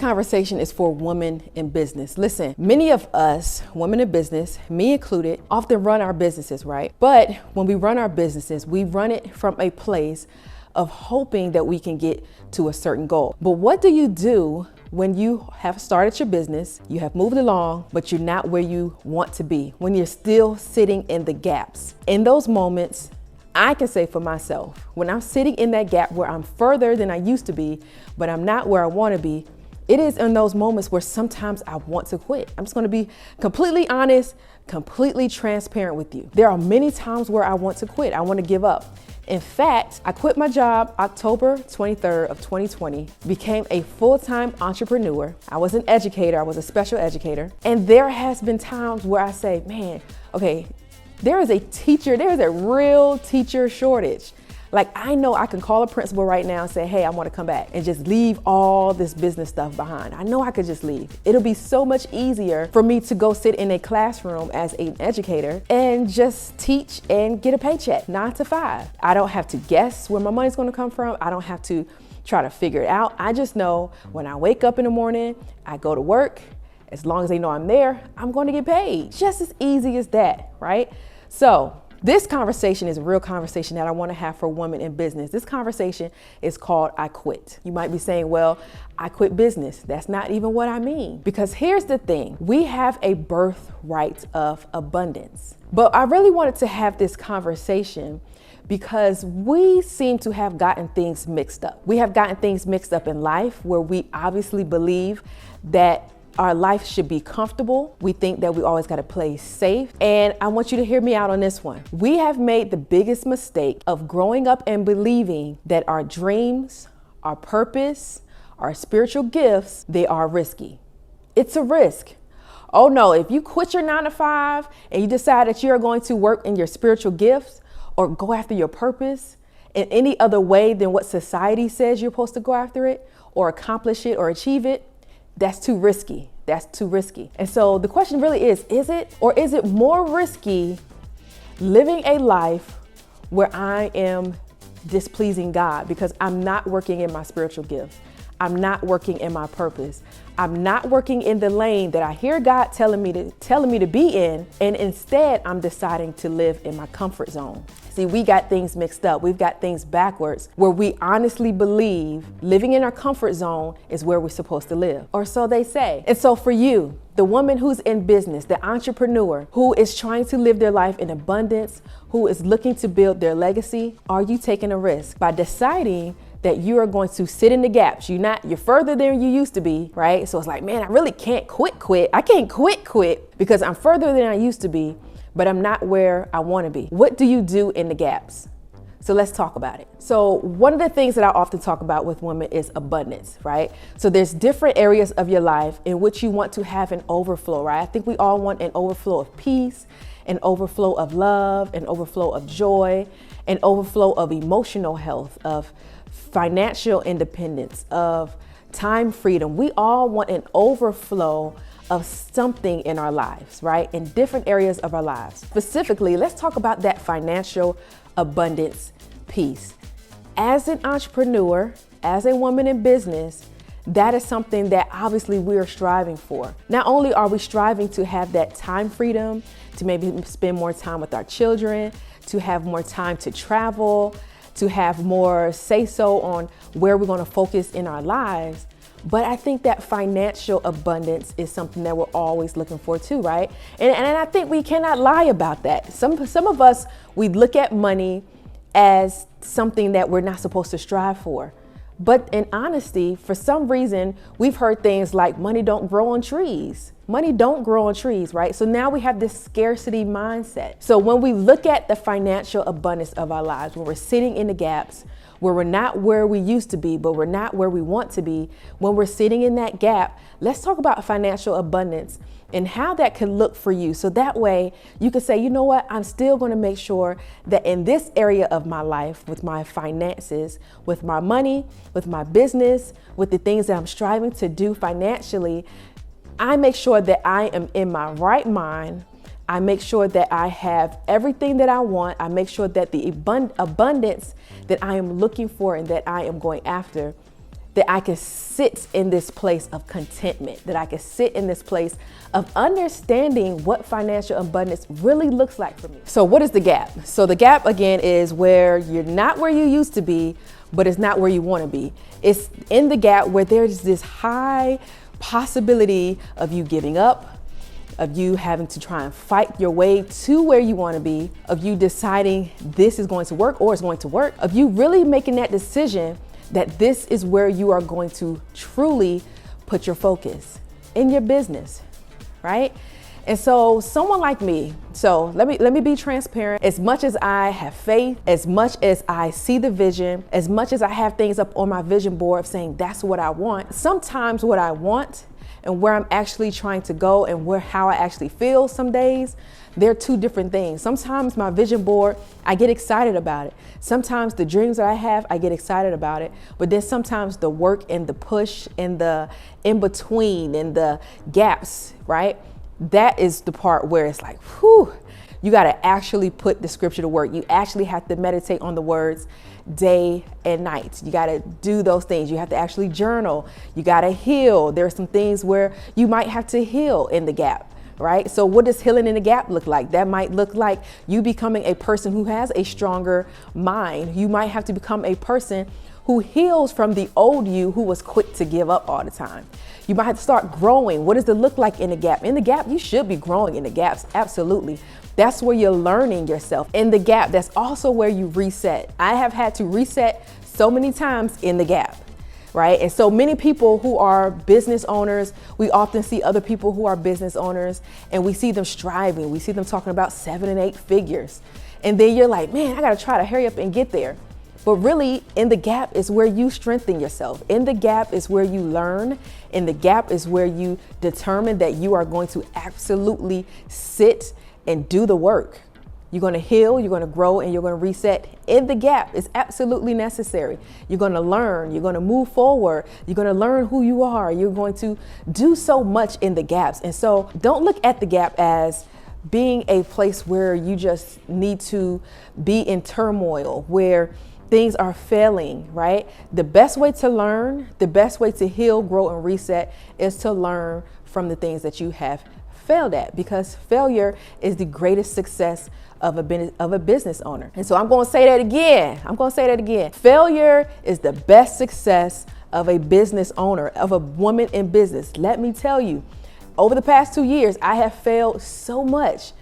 conversation is for women in business. Listen, many of us, women in business, me included, often run our businesses, right? But when we run our businesses, we run it from a place of hoping that we can get to a certain goal. But what do you do when you have started your business, you have moved along, but you're not where you want to be, when you're still sitting in the gaps? In those moments, I can say for myself, when I'm sitting in that gap where I'm further than I used to be, but I'm not where I want to be, it is in those moments where sometimes I want to quit. I'm just going to be completely honest, completely transparent with you. There are many times where I want to quit. I want to give up. In fact, I quit my job October 23rd of 2020, became a full-time entrepreneur. I was an educator. I was a special educator. And there has been times where I say, man, okay, there is a real teacher shortage. Like, I know I can call a principal right now and say, hey, I want to come back, and just leave all this business stuff behind. I know I could just leave. It'll be so much easier for me to go sit in a classroom as an educator and just teach and get a paycheck, 9 to 5. I don't have to guess where my money's going to come from. I don't have to try to figure it out. I just know when I wake up in the morning, I go to work. As long as they know I'm there, I'm going to get paid. Just as easy as that, right? So this conversation is a real conversation that I want to have for women in business. This conversation is called I Quit. You might be saying, well, I quit business. That's not even what I mean. Because here's the thing. We have a birthright of abundance. But I really wanted to have this conversation because we seem to have gotten things mixed up. We have gotten things mixed up in life where we obviously believe that our life should be comfortable. We think that we always got to play safe. And I want you to hear me out on this one. We have made the biggest mistake of growing up and believing that our dreams, our purpose, our spiritual gifts, they are risky. It's a risk. Oh no, if you quit your 9 to 5 and you decide that you're going to work in your spiritual gifts or go after your purpose in any other way than what society says you're supposed to go after it or accomplish it or achieve it, that's too risky. That's too risky. And so the question really is it, or is it more risky living a life where I am displeasing God because I'm not working in my spiritual gifts? I'm not working in my purpose. I'm not working in the lane that I hear God telling me to be in, and instead I'm deciding to live in my comfort zone. See, we got things mixed up. We've got things backwards where we honestly believe living in our comfort zone is where we're supposed to live, or so they say. And so for you, the woman who's in business, the entrepreneur who is trying to live their life in abundance, who is looking to build their legacy, are you taking a risk by deciding that you are going to sit in the gaps? You're further than you used to be, right? So it's like, man, I really can't quit. I can't quit because I'm further than I used to be, but I'm not where I want to be. What do you do in the gaps? So let's talk about it. So one of the things that I often talk about with women is abundance, right? So there's different areas of your life in which you want to have an overflow, right? I think we all want an overflow of peace, an overflow of love, an overflow of joy, an overflow of emotional health, of financial independence, of time freedom. We all want an overflow of something in our lives, right? In different areas of our lives. Specifically, let's talk about that financial abundance piece. As an entrepreneur, as a woman in business, that is something that obviously we are striving for. Not only are we striving to have that time freedom, to maybe spend more time with our children, to have more time to travel, to have more say-so on where we're going to focus in our lives. But I think that financial abundance is something that we're always looking for too, right? And I think we cannot lie about that. Some of us, we look at money as something that we're not supposed to strive for. But in honesty, for some reason, we've heard things like money don't grow on trees. Money don't grow on trees, right? So now we have this scarcity mindset. So when we look at the financial abundance of our lives, when we're sitting in the gaps, where we're not where we used to be, but we're not where we want to be, when we're sitting in that gap, let's talk about financial abundance and how that can look for you. So that way you can say, you know what, I'm still going to make sure that in this area of my life, with my finances, with my money, with my business, with the things that I'm striving to do financially, I make sure that I am in my right mind. I make sure that I have everything that I want. I make sure that the abundance that I am looking for and that I am going after that I can sit in this place of contentment, that I can sit in this place of understanding what financial abundance really looks like for me. So what is the gap? So the gap, again, is where you're not where you used to be, but it's not where you want to be. It's in the gap where there's this high possibility of you giving up, of you having to try and fight your way to where you want to be, of you deciding this is going to work or it's going to work, of you really making that decision that this is where you are going to truly put your focus in your business, right? And so someone like me, so let me be transparent. As much as I have faith, as much as I see the vision, as much as I have things up on my vision board of saying that's what I want, sometimes what I want and where I'm actually trying to go and how I actually feel some days, they're two different things. Sometimes my vision board, I get excited about it. Sometimes the dreams that I have, I get excited about it. But then sometimes the work and the push and the in between and the gaps, right? That is the part where it's like, whew, you got to actually put the scripture to work. You actually have to meditate on the words day and night. You got to do those things. You have to actually journal. You got to heal. There are some things where you might have to heal in the gap. Right? So what does healing in the gap look like? That might look like you becoming a person who has a stronger mind. You might have to become a person who heals from the old you who was quick to give up all the time. You might have to start growing. What does it look like in the gap? In the gap, you should be growing in the gaps. Absolutely. That's where you're learning yourself. In the gap, that's also where you reset. I have had to reset so many times in the gap. Right? And so many people who are business owners, we often see other people who are business owners and we see them striving. We see them talking about 7 and 8 figures. And then you're like, man, I got to try to hurry up and get there. But really, in the gap is where you strengthen yourself. In the gap is where you learn. In the gap is where you determine that you are going to absolutely sit and do the work. You're going to heal, you're going to grow, and you're going to reset. In the gap is absolutely necessary. You're going to learn, you're going to move forward, you're going to learn who you are. You're going to do so much in the gaps. And so don't look at the gap as being a place where you just need to be in turmoil, where things are failing, right? The best way to learn, the best way to heal, grow, and reset is to learn from the things that you have failed at, because failure is the greatest success of a business owner. And so I'm going to say that again. Failure is the best success of a business owner, of a woman in business. Let me tell you, over the past 2 years, I have failed so much,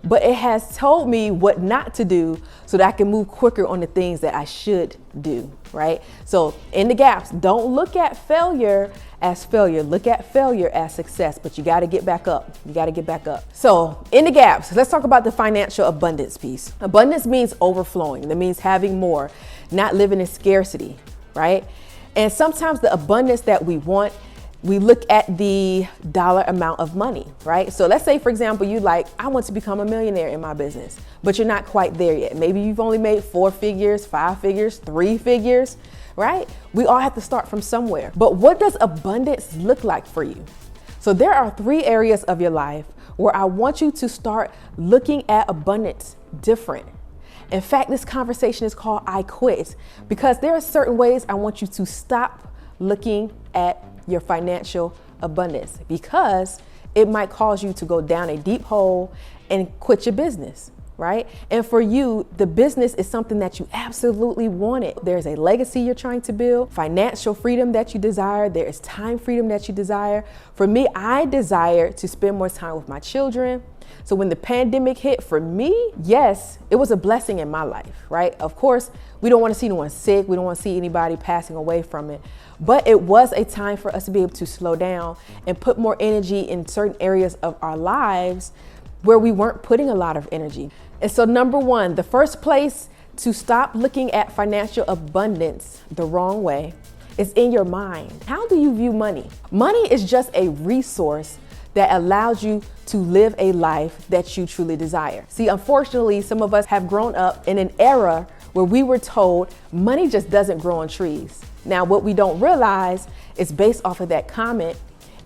but it has told me what not to do so that I can move quicker on the things that I should do, right? So in the gaps, don't look at failure as failure. Look at failure as success, but you got to get back up. You got to get back up. So in the gaps, let's talk about the financial abundance piece. Abundance means overflowing. That means having more, not living in scarcity, right? And sometimes the abundance that we want, we look at the dollar amount of money, right? So let's say, for example, I want to become a millionaire in my business, but you're not quite there yet. Maybe you've only made 4 figures, 5 figures, 3 figures, right? We all have to start from somewhere. But what does abundance look like for you? So there are 3 areas of your life where I want you to start looking at abundance different. In fact, this conversation is called I Quit, because there are certain ways I want you to stop looking at your financial abundance, because it might cause you to go down a deep hole and quit your business, right? And for you, the business is something that you absolutely wanted. There's a legacy you're trying to build, financial freedom that you desire. There is time freedom that you desire. For me, I desire to spend more time with my children. So when the pandemic hit, for me, yes, it was a blessing in my life, right? Of course, we don't want to see anyone sick. We don't want to see anybody passing away from it. But it was a time for us to be able to slow down and put more energy in certain areas of our lives where we weren't putting a lot of energy. And so number 1, the first place to stop looking at financial abundance the wrong way is in your mind. How do you view money? Money is just a resource that allows you to live a life that you truly desire. See, unfortunately, some of us have grown up in an era where we were told money just doesn't grow on trees. Now, what we don't realize is based off of that comment,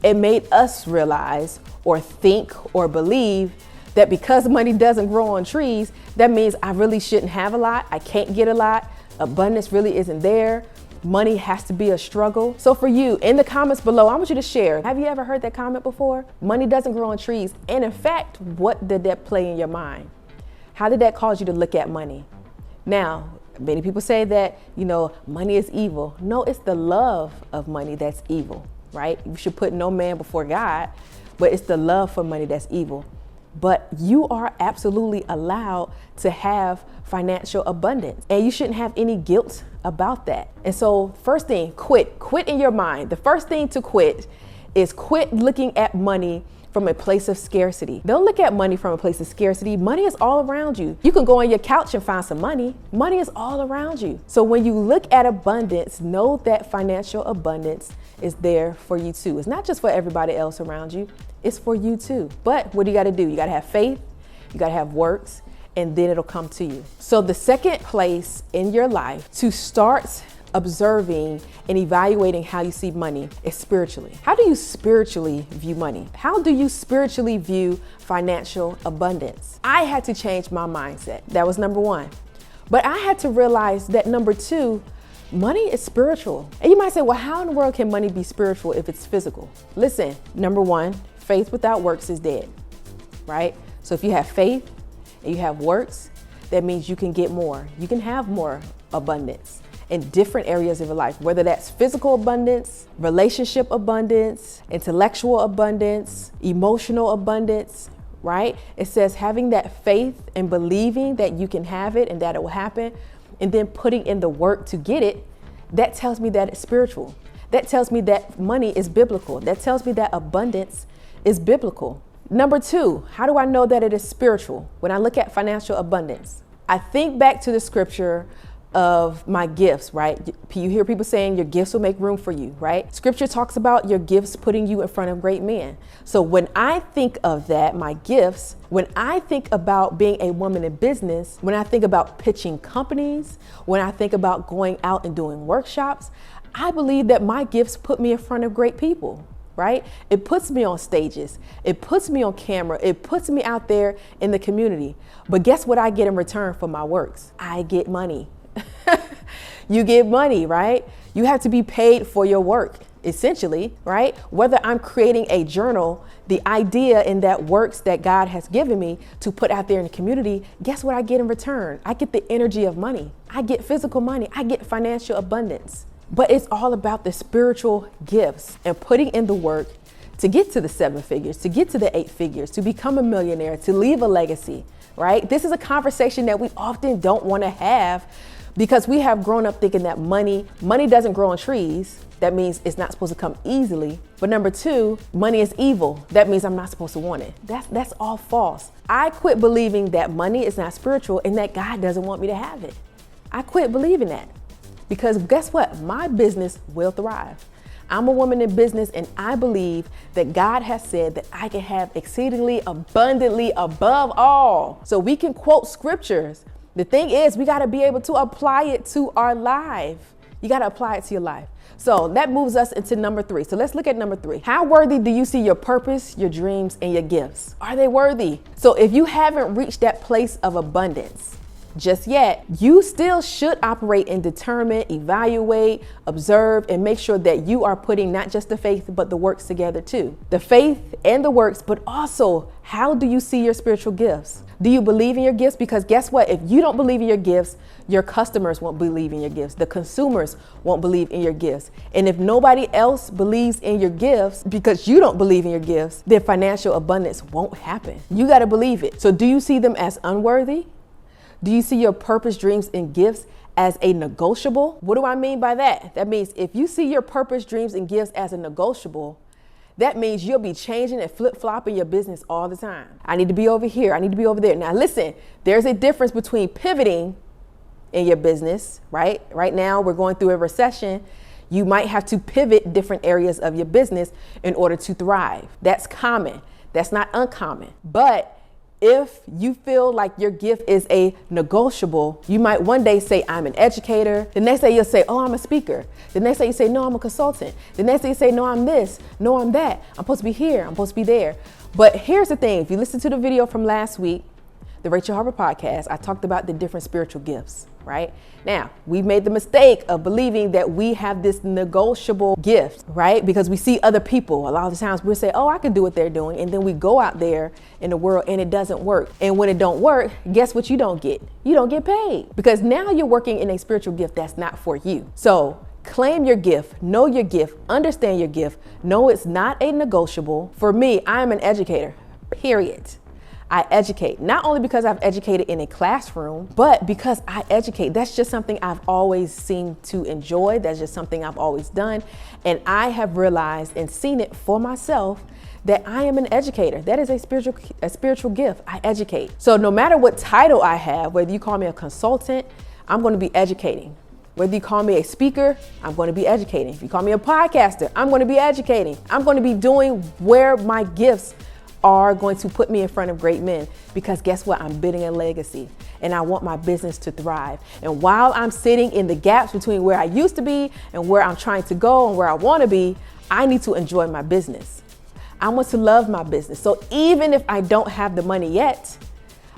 it made us realize or think or believe that because money doesn't grow on trees, that means I really shouldn't have a lot. I can't get a lot. Abundance really isn't there. money has to be a struggle. So for you, in the comments below, I want you to share. Have you ever heard that comment before? Money doesn't grow on trees. And in fact, what did that play in your mind? How did that cause you to look at money? Now, many people say that, money is evil. No, it's the love of money that's evil, right? You should put no man before God, but it's the love for money that's evil. But you are absolutely allowed to have financial abundance, and you shouldn't have any guilt about that. And so first thing, quit in your mind. The first thing to quit is quit looking at money from a place of scarcity. Don't look at money from a place of scarcity. Money is all around you. You can go on your couch and find some money. Money is all around you. So when you look at abundance, know that financial abundance is there for you too. It's not just for everybody else around you. It's for you too. But what do you got to do? You got to have faith. You got to have works, and then it'll come to you. So the second place in your life to start observing and evaluating how you see money is spiritually. How do you spiritually view money? How do you spiritually view financial abundance? I had to change my mindset. That was number one. But I had to realize that number two, money is spiritual. And you might say, well, how in the world can money be spiritual if it's physical? Listen, number one, faith without works is dead, right? So if you have faith and you have works, that means you can get more. You can have more abundance in different areas of your life, whether that's physical abundance, relationship abundance, intellectual abundance, emotional abundance, right? It says having that faith and believing that you can have it and that it will happen, and then putting in the work to get it, that tells me that it's spiritual. That tells me that money is biblical. That tells me that abundance is biblical. Number two, how do I know that it is spiritual? When I look at financial abundance, I think back to the scripture of my gifts, right? You hear people saying your gifts will make room for you, right? Scripture talks about your gifts putting you in front of great men. So when I think of that, my gifts, when I think about being a woman in business, when I think about pitching companies, when I think about going out and doing workshops, I believe that my gifts put me in front of great people, right? It puts me on stages. It puts me on camera. It puts me out there in the community. But guess what I get in return for my works? I get money. You get money, right? You have to be paid for your work, essentially, right? Whether I'm creating a journal, the idea in that works that God has given me to put out there in the community, guess what I get in return? I get the energy of money. I get physical money. I get financial abundance. But it's all about the spiritual gifts and putting in the work to get to the 7 figures, to get to the 8 figures, to become a millionaire, to leave a legacy, right? This is a conversation that we often don't want to have because we have grown up thinking that money doesn't grow on trees. That means it's not supposed to come easily. But number two, money is evil. That means I'm not supposed to want it. That's all false. I quit believing that money is not spiritual and that God doesn't want me to have it. I quit believing that because guess what? My business will thrive. I'm a woman in business and I believe that God has said that I can have exceedingly abundantly above all. So we can quote scriptures. The thing is, we got to be able to apply it to our life. You got to apply it to your life. So that moves us into number 3. So let's look at number 3. How worthy do you see your purpose, your dreams, and your gifts? Are they worthy? So if you haven't reached that place of abundance just yet, you still should operate and determine, evaluate, observe, and make sure that you are putting not just the faith, but the works together too. The faith and the works, but also how do you see your spiritual gifts? Do you believe in your gifts? Because guess what? If you don't believe in your gifts, your customers won't believe in your gifts. The consumers won't believe in your gifts. And if nobody else believes in your gifts because you don't believe in your gifts, then financial abundance won't happen. You got to believe it. So do you see them as unworthy? Do you see your purpose, dreams, and gifts as a negotiable? What do I mean by that? That means if you see your purpose, dreams, and gifts as a negotiable, that means you'll be changing and flip-flopping your business all the time. I need to be over here. I need to be over there. Now listen, there's a difference between pivoting in your business, right? Right now we're going through a recession. You might have to pivot different areas of your business in order to thrive. That's common. That's not uncommon. But if you feel like your gift is a negotiable, you might one day say, I'm an educator. The next day you'll say, oh, I'm a speaker. The next day you say, no, I'm a consultant. The next day you say, no, I'm this. No, I'm that. I'm supposed to be here. I'm supposed to be there. But here's the thing. If you listen to the video from last week, the Rachel Harper podcast, I talked about the different spiritual gifts, right? Now, we made the mistake of believing that we have this negotiable gift, right? Because we see other people. A lot of the times we'll say, oh, I can do what they're doing. And then we go out there in the world and it doesn't work. And when it don't work, guess what you don't get? You don't get paid, because now you're working in a spiritual gift that's not for you. So claim your gift, know your gift, understand your gift. No, it's not a negotiable. For me, I'm an educator, period. I educate, not only because I've educated in a classroom, but because I educate. That's just something I've always seemed to enjoy. That's just something I've always done. And I have realized and seen it for myself that I am an educator. That is a spiritual gift. I educate. So no matter what title I have, whether you call me a consultant, I'm going to be educating. Whether you call me a speaker, I'm going to be educating. If you call me a podcaster, I'm going to be educating. I'm going to be doing where my gifts are going to put me in front of great men, because guess what? I'm building a legacy and I want my business to thrive. And while I'm sitting in the gaps between where I used to be and where I'm trying to go and where I want to be, I need to enjoy my business. I want to love my business. So even if I don't have the money yet,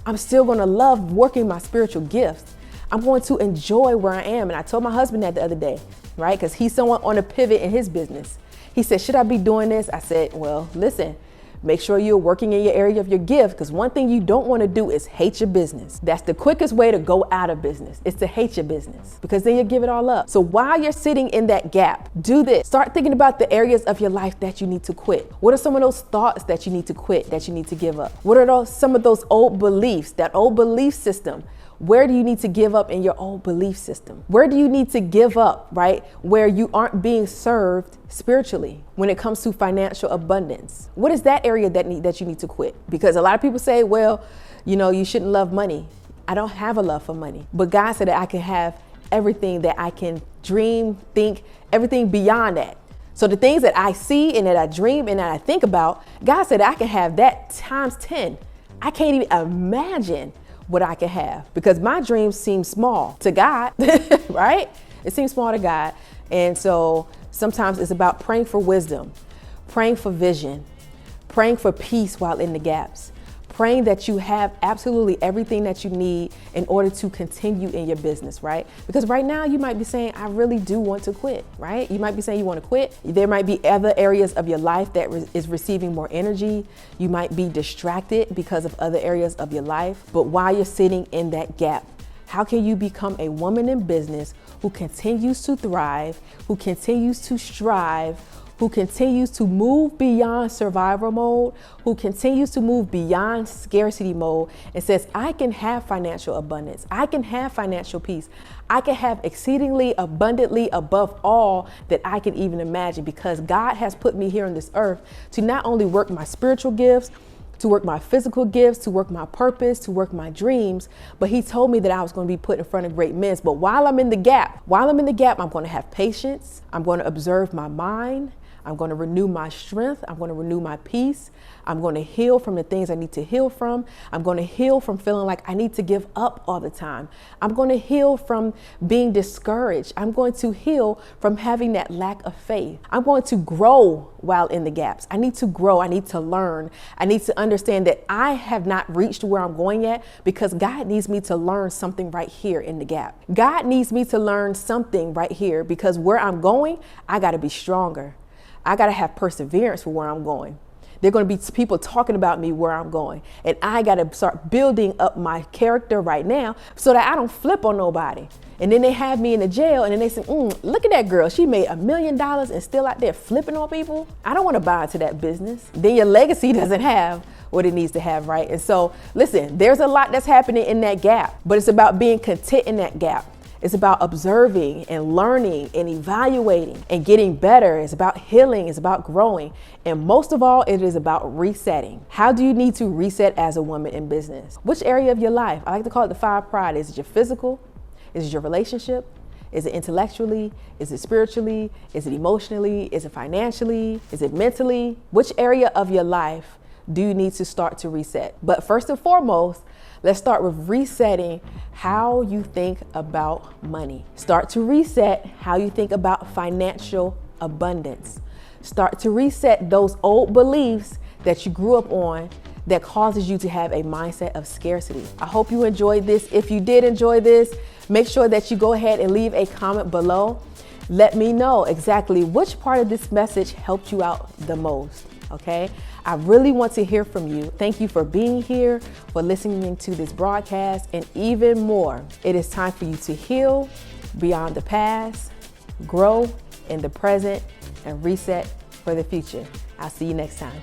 I'm still going to love working my spiritual gifts. I'm going to enjoy where I am. And I told my husband that the other day, right? Because he's someone on a pivot in his business. He said, should I be doing this? I said, well, listen, make sure you're working in your area of your gift, because one thing you don't want to do is hate your business. That's the quickest way to go out of business, is to hate your business, because then you give it all up. So while you're sitting in that gap, do this. Start thinking about the areas of your life that you need to quit. What are some of those thoughts that you need to quit, that you need to give up? What are some of those old beliefs, that old belief system? Where do you need to give up in your old belief system? Where do you need to give up, right? Where you aren't being served spiritually when it comes to financial abundance? What is that area that you need to quit? Because a lot of people say, well, you shouldn't love money. I don't have a love for money, but God said that I can have everything that I can dream, think, everything beyond that. So the things that I see and that I dream and that I think about, God said I can have that times 10. I can't even imagine what I can have, because my dreams seem small to God, right? It seems small to God. And so sometimes it's about praying for wisdom, praying for vision, praying for peace while in the gaps, praying that you have absolutely everything that you need in order to continue in your business, right? Because right now you might be saying, I really do want to quit, right? You might be saying you want to quit. There might be other areas of your life that is receiving more energy. You might be distracted because of other areas of your life. But while you're sitting in that gap, how can you become a woman in business who continues to thrive, who continues to strive, who continues to move beyond survival mode, who continues to move beyond scarcity mode and says, I can have financial abundance. I can have financial peace. I can have exceedingly abundantly above all that I can even imagine, because God has put me here on this earth to not only work my spiritual gifts, to work my physical gifts, to work my purpose, to work my dreams. But he told me that I was going to be put in front of great men. But while I'm in the gap, I'm going to have patience. I'm going to observe my mind. I'm going to renew my strength. I'm going to renew my peace. I'm going to heal from the things I need to heal from. I'm going to heal from feeling like I need to give up all the time. I'm going to heal from being discouraged. I'm going to heal from having that lack of faith. I'm going to grow while in the gaps. I need to grow. I need to learn. I need to understand that I have not reached where I'm going yet, because God needs me to learn something right here in the gap. God needs me to learn something right here, because where I'm going, I got to be stronger. I got to have perseverance for where I'm going. There are going to be people talking about me where I'm going. And I got to start building up my character right now so that I don't flip on nobody. And then they have me in the jail and then they say, look at that girl. She made $1 million and still out there flipping on people. I don't want to buy into that business. Then your legacy doesn't have what it needs to have, right? And so listen, there's a lot that's happening in that gap, but it's about being content in that gap. It's about observing and learning and evaluating and getting better. It's about healing. It's about growing. And most of all, it is about resetting. How do you need to reset as a woman in business? Which area of your life? I like to call it the 5 pride. Is it your physical? Is it your relationship? Is it intellectually? Is it spiritually? Is it emotionally? Is it financially? Is it mentally? Which area of your life do you need to start to reset? But first and foremost, let's start with resetting how you think about money. Start to reset how you think about financial abundance. Start to reset those old beliefs that you grew up on that causes you to have a mindset of scarcity. I hope you enjoyed this. If you did enjoy this, make sure that you go ahead and leave a comment below. Let me know exactly which part of this message helped you out the most, okay? I really want to hear from you. Thank you for being here, for listening to this broadcast, and even more, it is time for you to heal beyond the past, grow in the present, and reset for the future. I'll see you next time.